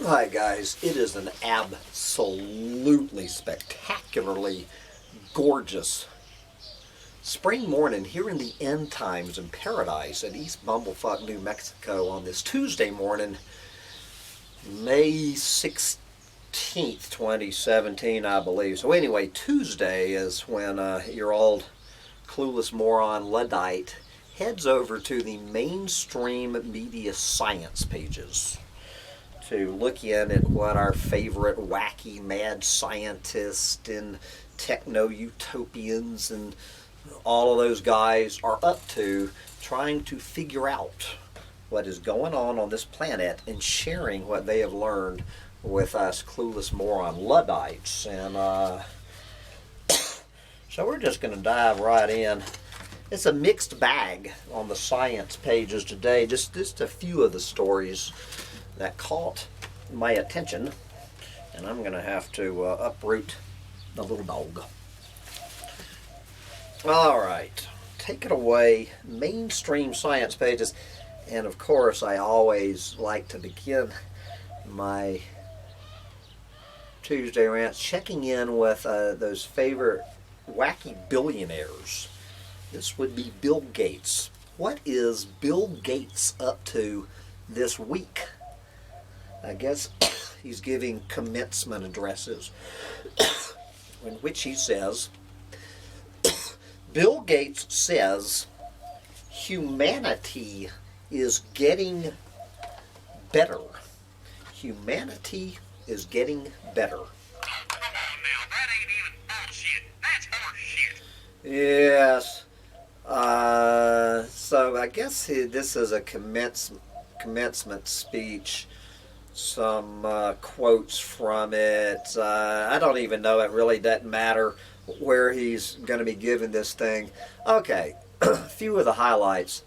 Hi guys, it is an absolutely spectacularly gorgeous spring morning here in the end times in paradise at East Bumblefuck, New Mexico on this Tuesday morning, May 16th, 2017, I believe. So anyway, Tuesday is when your old clueless moron Luddite heads over to the mainstream media science pages to look in at what our favorite wacky mad scientists and techno-utopians and all of those guys are up to, trying to figure out what is going on this planet and sharing what they have learned with us clueless moron Luddites. And so we're just going to dive right in. It's a mixed bag on the science pages today. Just a few of the stories that caught my attention, and I'm going to have to uproot the little dog. All right, take it away. Mainstream science pages, and of course I always like to begin my Tuesday rants checking in with those favorite wacky billionaires. This would be Bill Gates. What is Bill Gates up to this week? I guess he's giving commencement addresses in which he says, Bill Gates says humanity is getting better. Humanity is getting better. Come on now, that ain't even bullshit. That's horse shit. Yes. So I guess this is a commencement speech. Some quotes from it. I don't even know. It really doesn't matter where he's going to be giving this thing. Okay, a few of the highlights.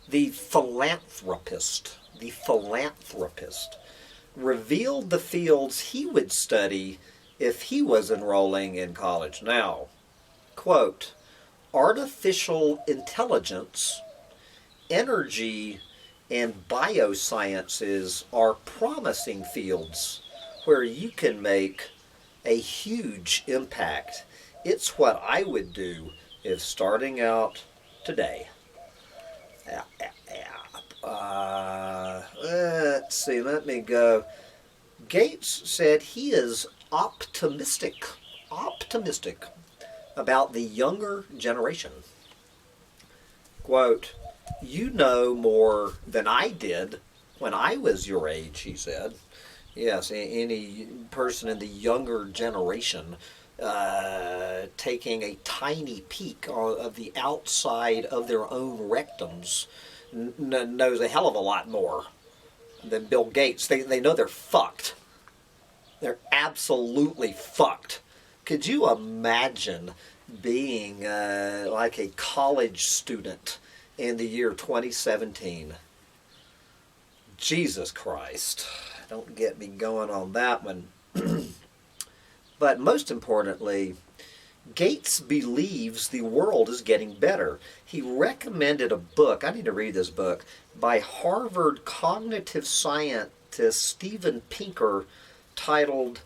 The philanthropist revealed the fields he would study if he was enrolling in college. Now, quote, artificial intelligence, energy, and biosciences are promising fields where you can make a huge impact. It's what I would do if starting out today. Let's see, let me go. Gates said he is optimistic about the younger generation. Quote, you know more than I did when I was your age, he said. Yes, any person in the younger generation taking a tiny peek of the outside of their own rectums knows a hell of a lot more than Bill Gates. They know they're fucked. They're absolutely fucked. Could you imagine being like a college student in the year 2017? Jesus Christ. Don't get me going on that one. But most importantly, Gates believes the world is getting better. He recommended a book, I need to read this book, by Harvard cognitive scientist Steven Pinker titled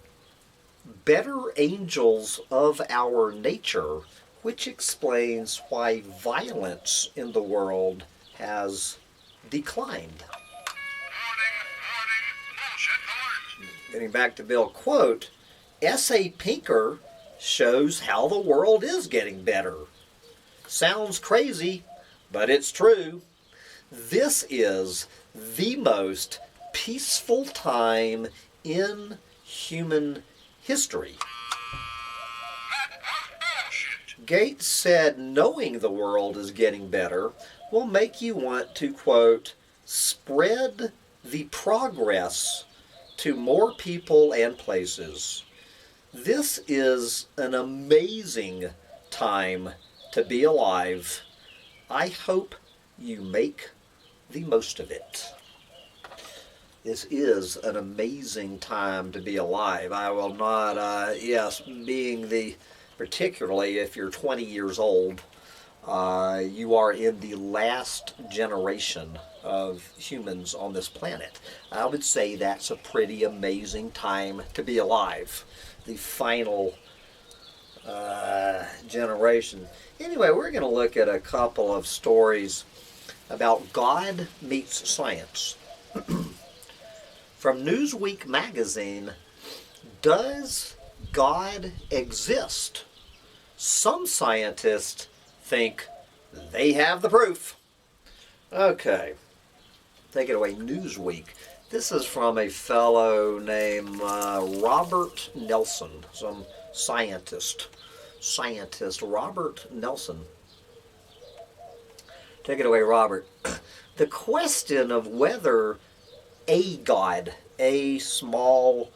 Better Angels of Our Nature, which explains why violence in the world has declined. Getting back to Bill, quote, S.A. Pinker shows how the world is getting better. Sounds crazy, but it's true. This is the most peaceful time in human history. Gates said knowing the world is getting better will make you want to, quote, spread the progress to more people and places. This is an amazing time to be alive. I hope you make the most of it. This is an amazing time to be alive. I will not, yes, being the, particularly if you're 20 years old You are in the last generation of humans on this planet. I would say that's a pretty amazing time to be alive. The final generation. Anyway, we're going to look at a couple of stories about God meets science. From Newsweek magazine, does God exist? Some scientists think they have the proof. Okay, take it away, Newsweek. This is from a fellow named Robert Nelson, some scientist, Robert Nelson. Take it away, Robert. The question of whether a God, a small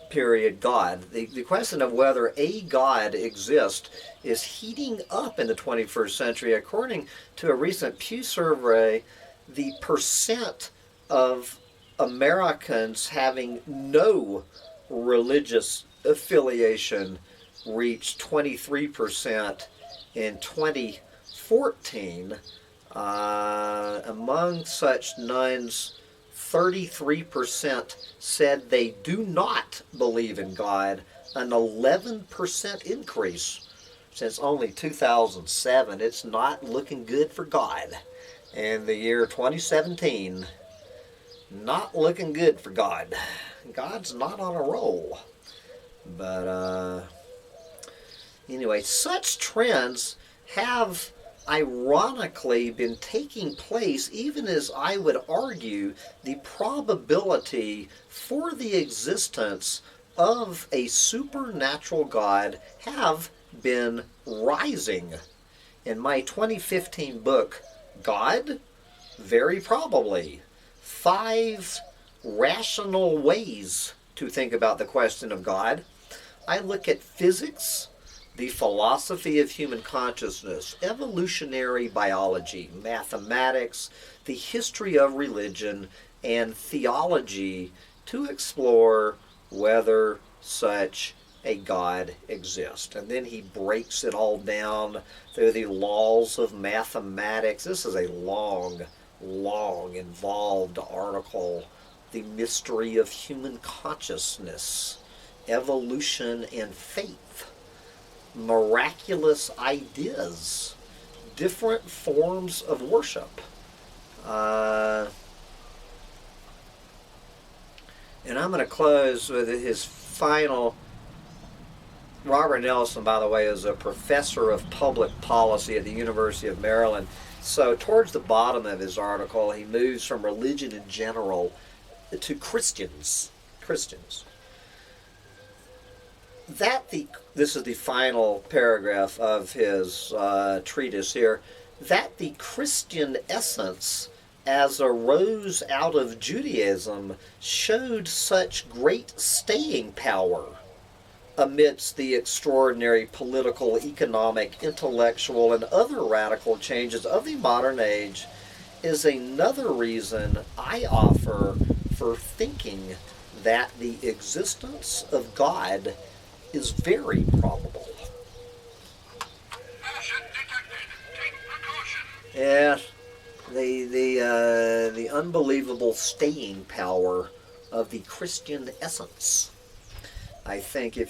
period God, the question of whether a God exists is heating up in the 21st century. According to a recent Pew survey, the percent of Americans having no religious affiliation reached 23% in 2014. Among such nuns, 33% said they do not believe in God, an 11% increase since only 2007. It's not looking good for God. In the year 2017, not looking good for God. God's not on a roll. But anyway, such trends have ironically been taking place even as I would argue the probability for the existence of a supernatural God have been rising. In my 2015 book, God? Very probably. 5 rational ways to think about the question of God. I look at physics, the philosophy of human consciousness, evolutionary biology, mathematics, the history of religion, and theology to explore whether such a God exists. And then he breaks it all down through the laws of mathematics. This is a long, involved article. The mystery of human consciousness, evolution and faith, miraculous ideas, different forms of worship. And I'm going to close with his final. Robert Nelson, by the way, is a professor of public policy at the University of Maryland. So towards the bottom of his article, he moves from religion in general to Christians. This is the final paragraph of his treatise here, that the Christian essence as arose out of Judaism showed such great staying power amidst the extraordinary political, economic, intellectual, and other radical changes of the modern age is another reason I offer for thinking that the existence of God is very probable. Bullshit detected. Take precaution. Yes, the unbelievable staying power of the Christian essence. I think a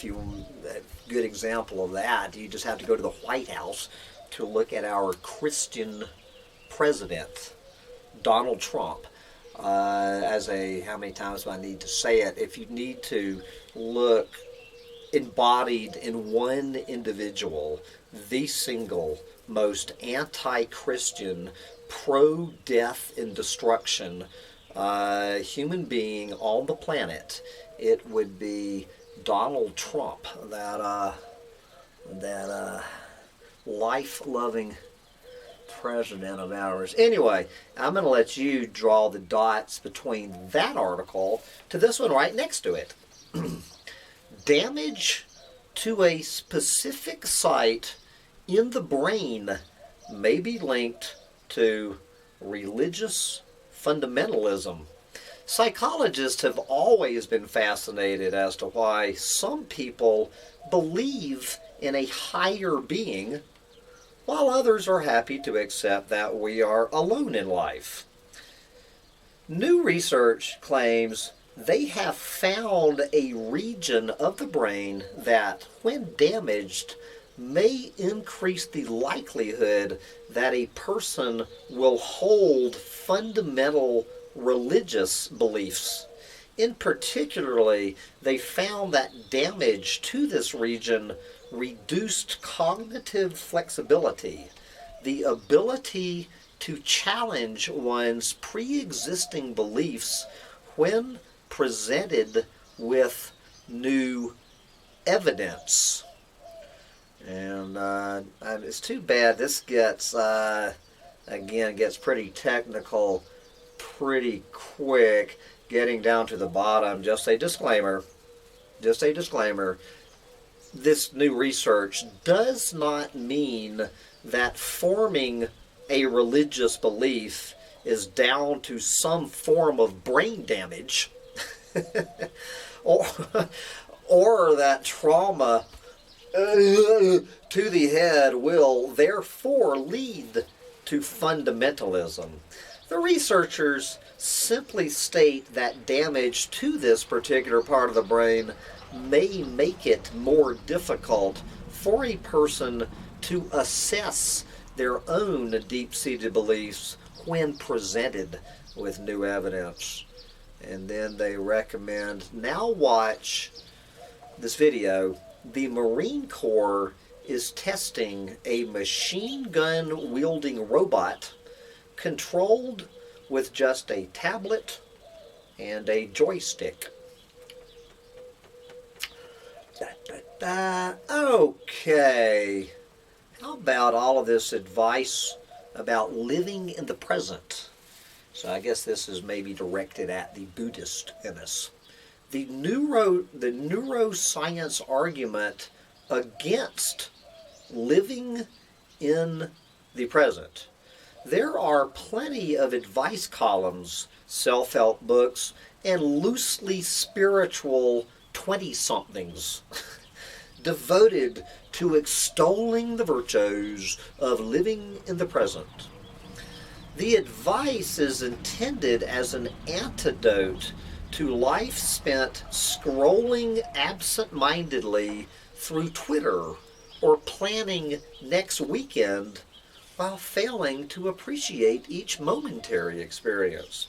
good example of that, you just have to go to the White House to look at our Christian president, Donald Trump. How many times do I need to say it? If you need to look embodied in one individual, the single most anti-Christian, pro-death and destruction human being on the planet, it would be Donald Trump, that life-loving president of ours. Anyway, I'm going to let you draw the dots between that article to this one right next to it. Damage to a specific site in the brain may be linked to religious fundamentalism. Psychologists have always been fascinated as to why some people believe in a higher being while others are happy to accept that we are alone in life. New research claims they have found a region of the brain that, when damaged, may increase the likelihood that a person will hold fundamental religious beliefs. In particularly, they found that damage to this region reduced cognitive flexibility, the ability to challenge one's pre-existing beliefs when presented with new evidence. And it's too bad this gets, gets pretty technical pretty quick. Getting down to the bottom, just a disclaimer. This new research does not mean that forming a religious belief is down to some form of brain damage or that trauma to the head will therefore lead to fundamentalism. The researchers simply state that damage to this particular part of the brain may make it more difficult for a person to assess their own deep-seated beliefs when presented with new evidence. And then they recommend, now watch this video. The Marine Corps is testing a machine gun wielding robot controlled with just a tablet and a joystick. Okay, how about all of this advice about living in the present? So I guess this is maybe directed at the Buddhist in us. The neuroscience argument against living in the present. There are plenty of advice columns, self-help books, and loosely spiritual 20-somethings devoted to extolling the virtues of living in the present. The advice is intended as an antidote to life spent scrolling absent-mindedly through Twitter or planning next weekend while failing to appreciate each momentary experience.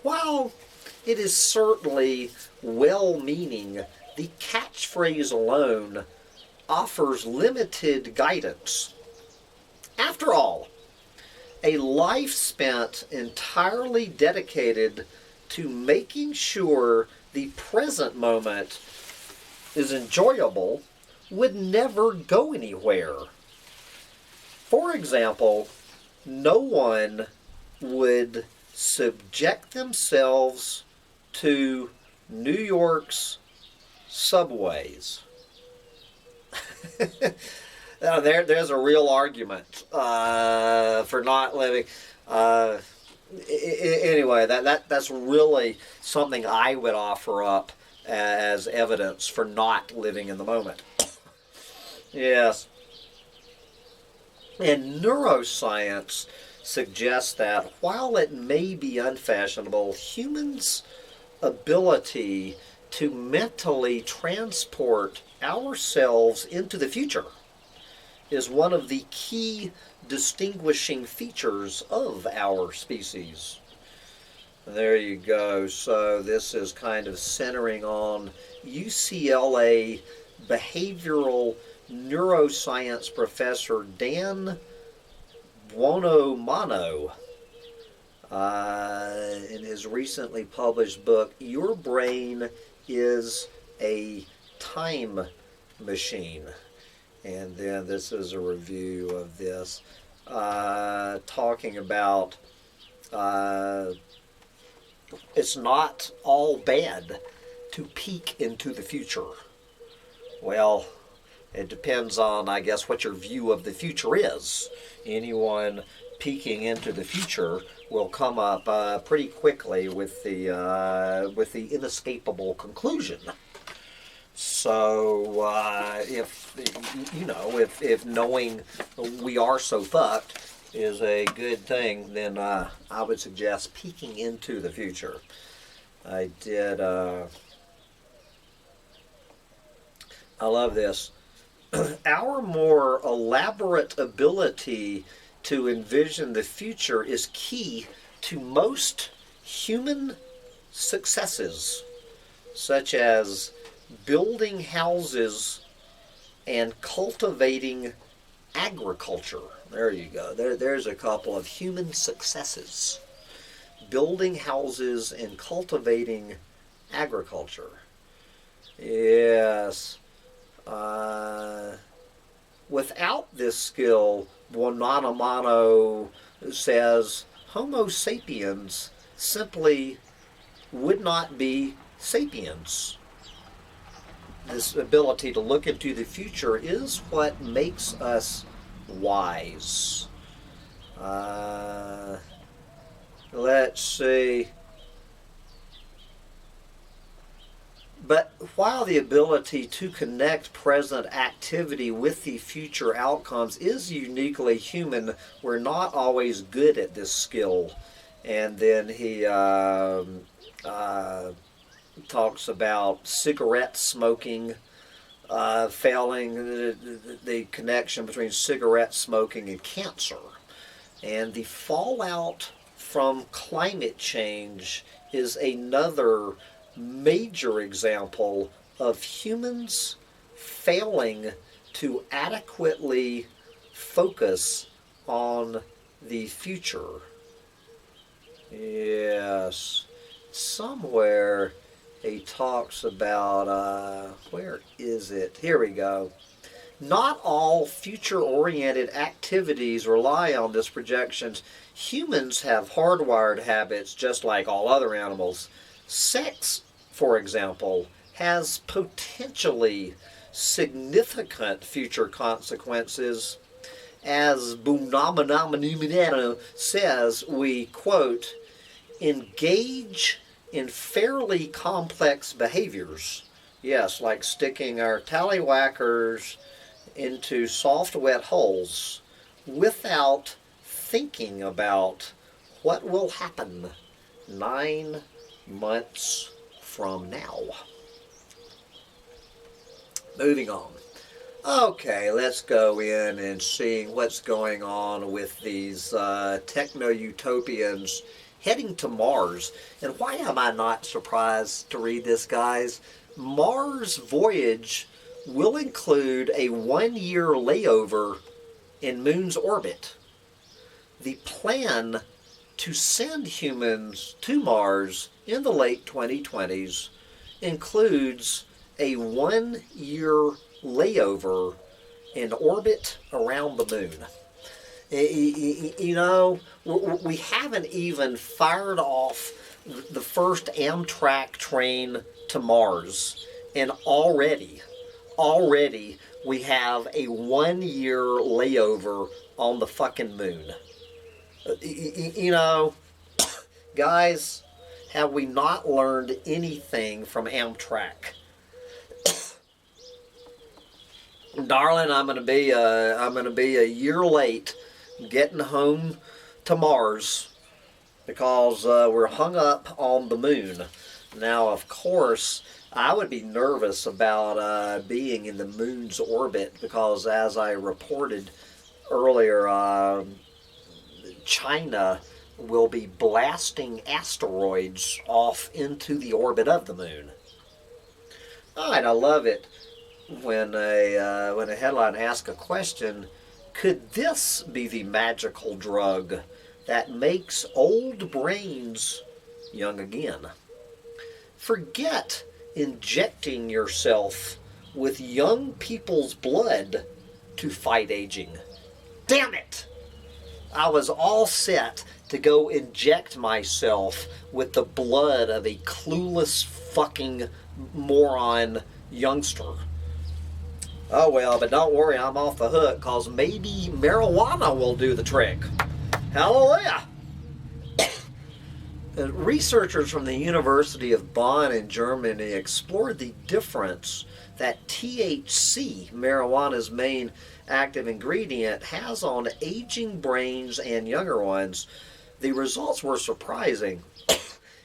While it is certainly well-meaning, the catchphrase alone offers limited guidance. After all, a life spent entirely dedicated to making sure the present moment is enjoyable would never go anywhere. For example, no one would subject themselves to New York's subways. Now, there's a real argument for not living. Anyway, that's really something I would offer up as evidence for not living in the moment. Yes. And neuroscience suggests that while it may be unfashionable, humans' ability to mentally transport ourselves into the future is one of the key distinguishing features of our species. There you go. So this is kind of centering on UCLA behavioral neuroscience professor Dan Buonomano in his recently published book, Your Brain is a Time Machine. And then this is a review of this, talking about it's not all bad to peek into the future. Well, it depends on, I guess, what your view of the future is. Anyone peeking into the future will come up pretty quickly with the inescapable conclusion So if if knowing we are so fucked is a good thing, then I would suggest peeking into the future. I did. I love this. Our more elaborate ability to envision the future is key to most human successes, such as building houses and cultivating agriculture. There you go. There's a couple of human successes. Building houses and cultivating agriculture. Yes. Without this skill, Buonanamano says Homo sapiens simply would not be sapiens. This ability to look into the future is what makes us wise. Let's see. But while the ability to connect present activity with the future outcomes is uniquely human, we're not always good at this skill. And then he talks about cigarette smoking, failing the connection between cigarette smoking and cancer. And the fallout from climate change is another major example of humans failing to adequately focus on the future. Yes, somewhere he talks about, where is it? Here we go. Not all future-oriented activities rely on this projection. Humans have hardwired habits just like all other animals. Sex, for example, has potentially significant future consequences. As Buonanamano says, we, quote, engage in fairly complex behaviors. Yes, like sticking our tallywhackers into soft, wet holes without thinking about what will happen 9 months from now. Moving on. Okay, let's go in and see what's going on with these techno-utopians heading to Mars. And why am I not surprised to read this, guys? Mars voyage will include a 1-year layover in Moon's orbit. The plan to send humans to Mars in the late 2020s includes a 1-year layover in orbit around the moon. You know, we haven't even fired off the first Amtrak train to Mars, and already we have a 1-year layover on the fucking moon. You know, guys, have we not learned anything from Amtrak? Darling, I'm gonna be a year late getting home to Mars because we're hung up on the moon. Now, of course, I would be nervous about being in the moon's orbit because, as I reported earlier, China will be blasting asteroids off into the orbit of the moon. All right, I love it when a headline asks a question, could this be the magical drug that makes old brains young again? Forget injecting yourself with young people's blood to fight aging. Damn it! I was all set to go inject myself with the blood of a clueless fucking moron youngster. Oh well, but don't worry, I'm off the hook, because maybe marijuana will do the trick. Hallelujah! Researchers from the University of Bonn in Germany explored the difference that THC, marijuana's main active ingredient, has on aging brains and younger ones. The results were surprising.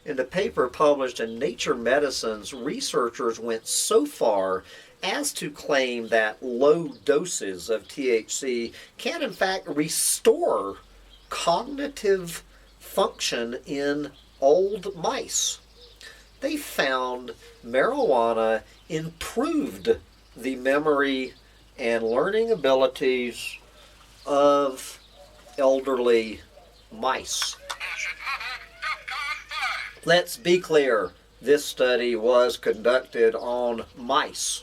In the paper published in Nature Medicine's, researchers went so far as to claim that low doses of THC can in fact restore cognitive function in old mice. They found marijuana improved the memory and learning abilities of elderly mice. Let's be clear, this study was conducted on mice.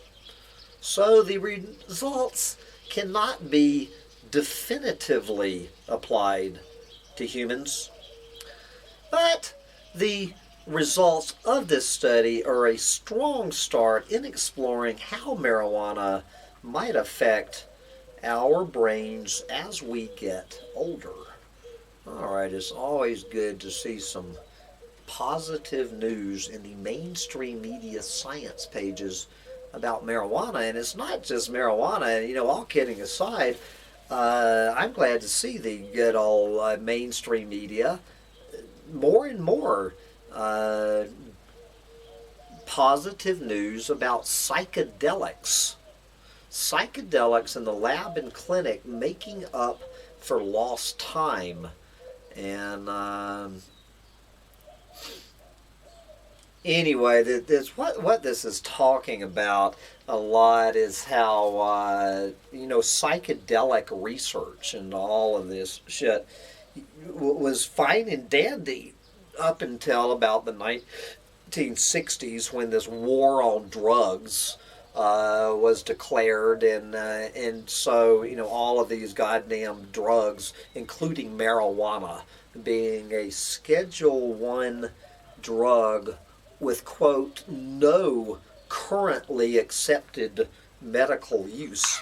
So the results cannot be definitively applied to humans. But the results of this study are a strong start in exploring how marijuana might affect our brains as we get older. All right, it's always good to see some positive news in the mainstream media science pages about marijuana. And it's not just marijuana, all kidding aside, I'm glad to see the good old mainstream media more and more positive news about psychedelics. Psychedelics in the lab and clinic making up for lost time. And anyway, what this is talking about a lot is how psychedelic research and all of this shit was fine and dandy up until about the 1960s, when this war on drugs was declared, and so all of these goddamn drugs, including marijuana, being a Schedule 1 drug with, quote, no currently accepted medical use.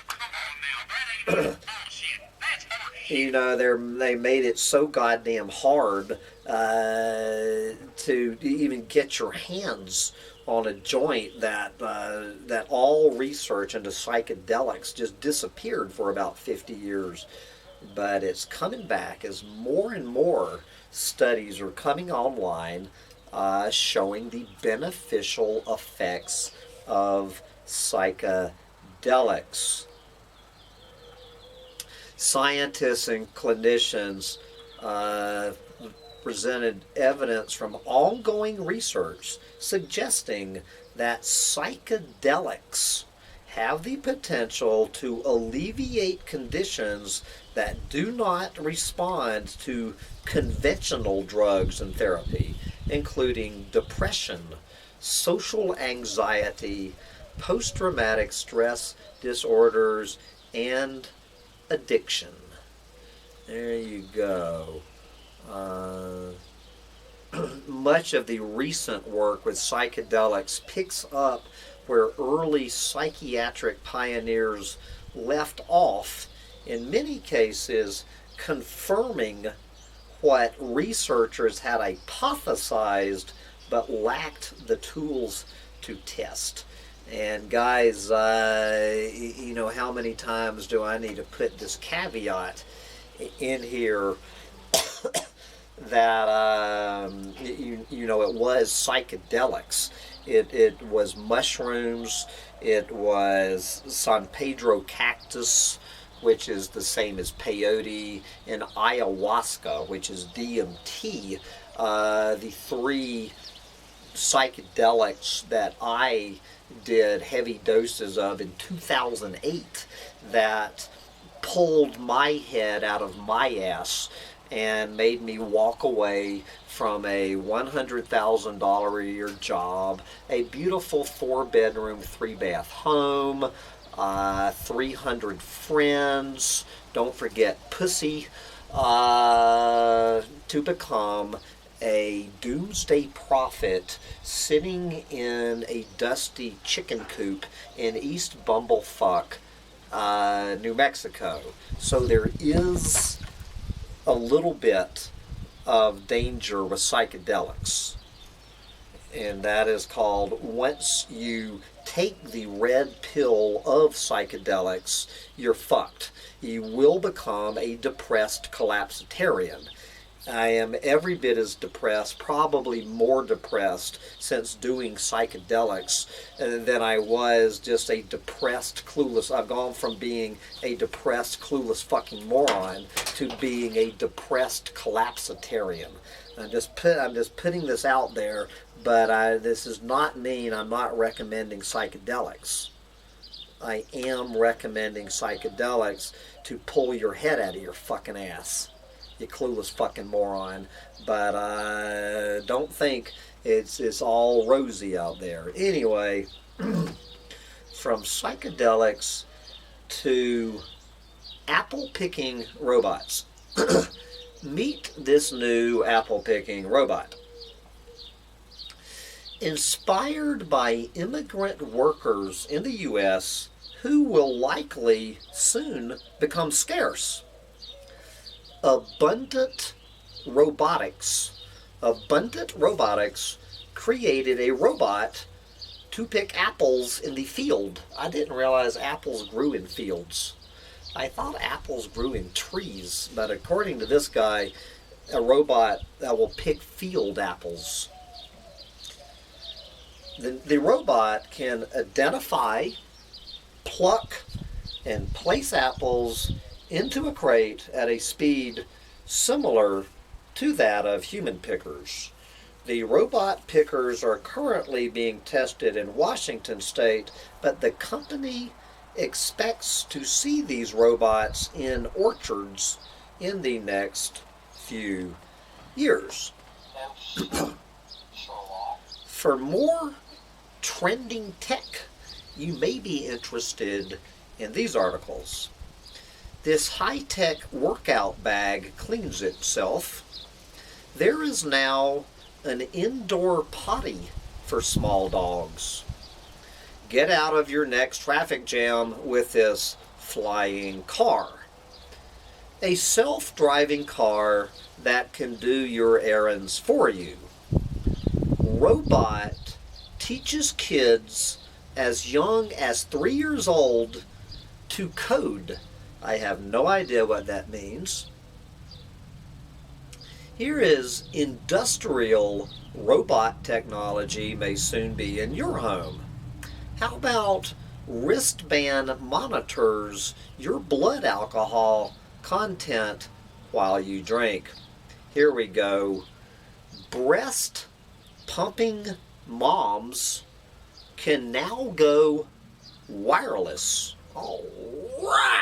They made it so goddamn hard to even get your hands on a joint that all research into psychedelics just disappeared for about 50 years. But it's coming back as more and more studies are coming online showing the beneficial effects of psychedelics. Scientists and clinicians presented evidence from ongoing research suggesting that psychedelics have the potential to alleviate conditions that do not respond to conventional drugs and therapy, including depression, social anxiety, post-traumatic stress disorders, and addiction. There you go. Much of the recent work with psychedelics picks up where early psychiatric pioneers left off, in many cases confirming what researchers had hypothesized but lacked the tools to test. And guys, how many times do I need to put this caveat in here that, it was psychedelics. It was mushrooms, it was San Pedro cactus, which is the same as peyote, and ayahuasca, which is DMT. The three psychedelics that I did heavy doses of in 2008 that pulled my head out of my ass and made me walk away from a $100,000 a year job, a beautiful 4-bedroom, 3-bath home, 300 friends, don't forget pussy, to become a doomsday prophet sitting in a dusty chicken coop in East Bumblefuck, New Mexico. So there is a little bit of danger with psychedelics. And that is called, once you take the red pill of psychedelics, you're fucked. You will become a depressed collapsitarian. I am every bit as depressed, probably more depressed since doing psychedelics than I was just a depressed, clueless. I've gone from being a depressed, clueless fucking moron to being a depressed collapsitarian. I'm just putting this out there, but this does not mean I'm not recommending psychedelics. I am recommending psychedelics to pull your head out of your fucking ass, you clueless fucking moron. But don't think it's all rosy out there. Anyway, from psychedelics to apple picking robots. Meet this new apple picking robot. Inspired by immigrant workers in the U.S. who will likely soon become scarce. Abundant Robotics created a robot to pick apples in the field. I didn't realize apples grew in fields. I thought apples grew in trees, but according to this guy, a robot that will pick field apples. The robot can identify, pluck, and place apples into a crate at a speed similar to that of human pickers. The robot pickers are currently being tested in Washington state, but the company expects to see these robots in orchards in the next few years. For more trending tech, you may be interested in these articles. This high-tech workout bag cleans itself. There is now an indoor potty for small dogs. Get out of your next traffic jam with this flying car. A self-driving car that can do your errands for you. Robot teaches kids as young as 3 years old to code. I have no idea what that means. Here is industrial robot technology may soon be in your home. How about wristband monitors your blood alcohol content while you drink? Here we go. Breast pumping moms can now go wireless. All right.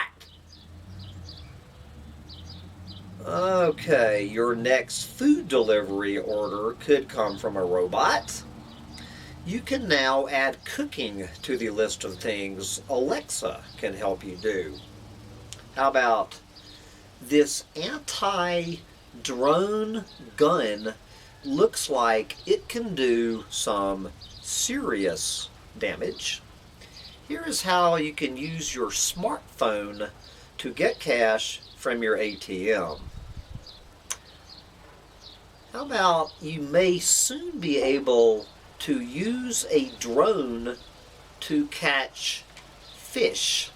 Okay, your next food delivery order could come from a robot. You can now add cooking to the list of things Alexa can help you do. How about this anti-drone gun? Looks like it can do some serious damage. Here is how you can use your smartphone to get cash from your ATM. How about you may soon be able to use a drone to catch fish.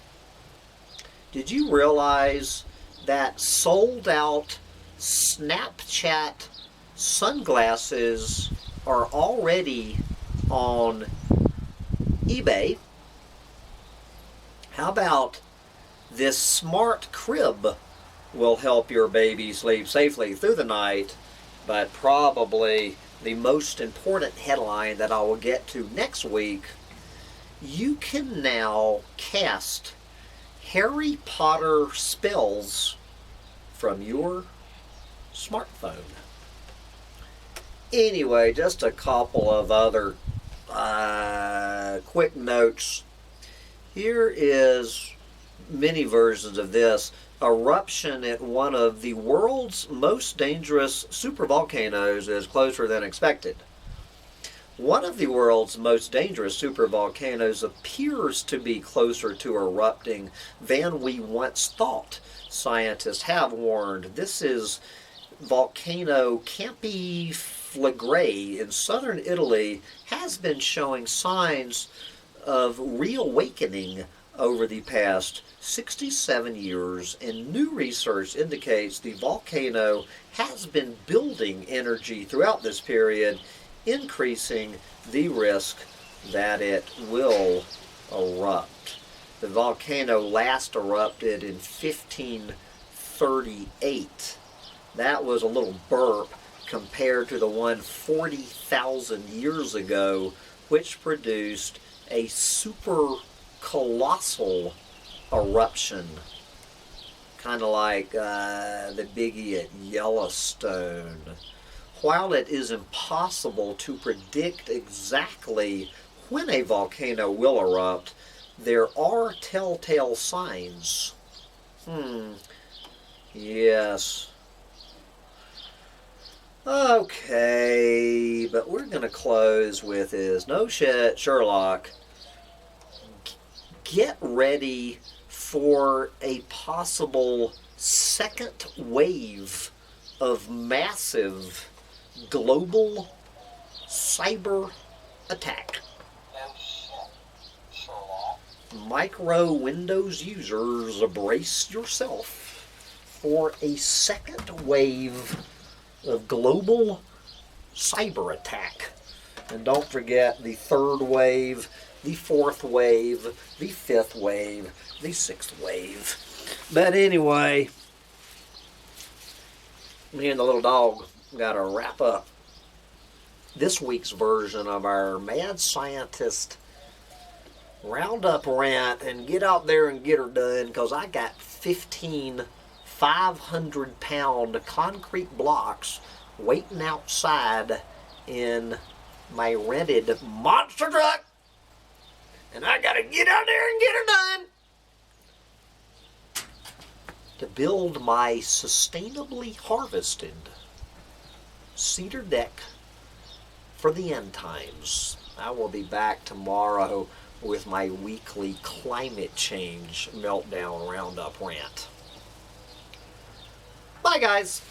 Did you realize that sold out Snapchat sunglasses are already on eBay? How about this smart crib will help your baby sleep safely through the night, but probably the most important headline that I will get to next week, you can now cast Harry Potter spells from your smartphone. Anyway, just a couple of other quick notes. Here is many versions of this. Eruption at one of the world's most dangerous supervolcanoes is closer than expected. One of the world's most dangerous supervolcanoes appears to be closer to erupting than we once thought. Scientists have warned this is volcano Campi Flegrei in southern Italy has been showing signs of reawakening over the past 67 years, and new research indicates the volcano has been building energy throughout this period, increasing the risk that it will erupt. The volcano last erupted in 1538. That was a little burp compared to the one 40,000 years ago, which produced a super colossal eruption, kind of like the biggie at Yellowstone. While it is impossible to predict exactly when a volcano will erupt, there are telltale signs. Yes. Okay, but we're going to close with is, no shit, Sherlock, get ready for a possible second wave of massive global cyber attack. Micro Windows users, brace yourself for a second wave of global cyber attack. And don't forget the third wave, the fourth wave, the fifth wave, the sixth wave. But anyway, me and the little dog got to wrap up this week's version of our Mad Scientist Roundup rant and get out there and get her done, because I got 15 500-pound concrete blocks waiting outside in my rented monster truck, and I gotta get out there and get her done to build my sustainably harvested cedar deck for the end times. I will be back tomorrow with my weekly climate change meltdown roundup rant. Bye, guys.